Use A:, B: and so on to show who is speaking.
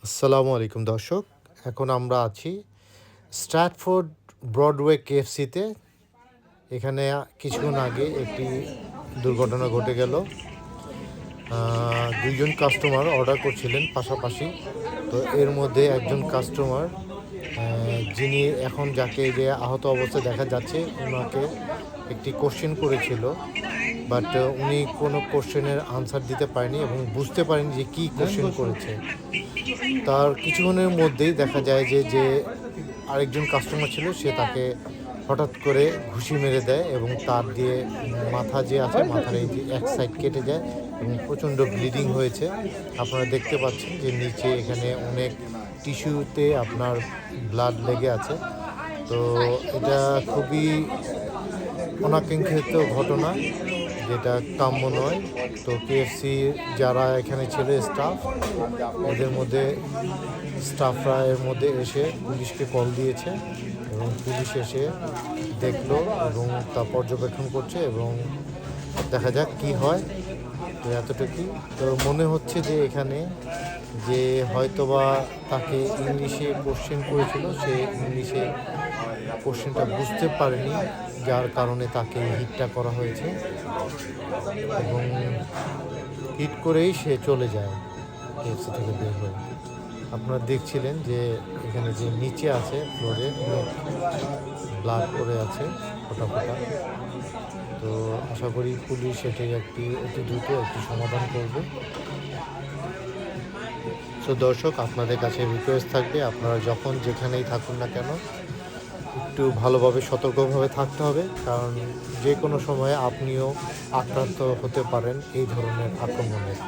A: আসসালামু আলাইকুম দর্শক। এখন আমরা আছি স্ট্র্যাটফোর্ড ব্রডওয়ে কেএফসিতে। এখানে কিছুক্ষণ আগে একটি দুর্ঘটনা ঘটে গেল। ২ জন কাস্টমার অর্ডার করছিলেন পাশাপাশি। তো এর মধ্যে একজন কাস্টমার যিনি এখন যাকে যে আহত অবস্থায় দেখা যাচ্ছে, ওনাকে একটি কোশ্চেন করেছিল। বাট উনি কোনো কোশ্চেনের আনসার দিতে পারেনি এবং বুঝতে পারেনি যে কী কোশ্চেন করেছে। তার কিছুক্ষণের মধ্যেই দেখা যায় যে আরেকজন কাস্টমার ছিল, সে তাকে হঠাৎ করে ঘুষি মেরে দেয় এবং তার দিয়ে মাথা যে আছে, মাথার এই যে এক সাইড কেটে যায় এবং প্রচণ্ড ব্লিডিং হয়েছে। আপনারা দেখতে পাচ্ছেন যে নিচে এখানে অনেক টিস্যুতে আপনার ব্লাড লেগে আছে। তো এটা খুবই অনাকাঙ্ক্ষিত ঘটনা, যেটা কাম্য নয়। তো কেএফসি যারা এখানে ছিল স্টাফ, স্টাফরা এর মধ্যে এসে পুলিশকে কল দিয়েছে এবং পুলিশ এসে দেখলো এবং তা পর্যবেক্ষণ করছে এবং দেখা যাক কি হয়। তো এতটুকুই। তো মনে হচ্ছে যে এখানে যে হয়তোবা তাকে ইংলিশে কোশ্চেন করেছিল, সে ইংলিশে কোশ্চেনটা বুঝতে পারেনি, যার কারণে তাকে হিটটা করা হয়েছে এবং হিট করেই সে চলে যায় কেএফসি থেকে বের হয়ে। আপনারা দেখছিলেন যে এখানে যে নিচে আছে ফ্লোরে অনেক ব্লাড পড়ে আছে ফোটা ফোটা। তো আশা করি পুলিশ এটি অতি দ্রুত একটি সমাধান করবে। সো দর্শক, আপনাদের কাছে রিকোয়েস্ট থাকবে, আপনারা যখন যেখানেই থাকুন না কেন একটু ভালোভাবে সতর্কভাবে থাকতে হবে, কারণ যে কোনো সময়ে আপনিও আক্রান্ত হতে পারেন এই ধরনের আক্রমণের।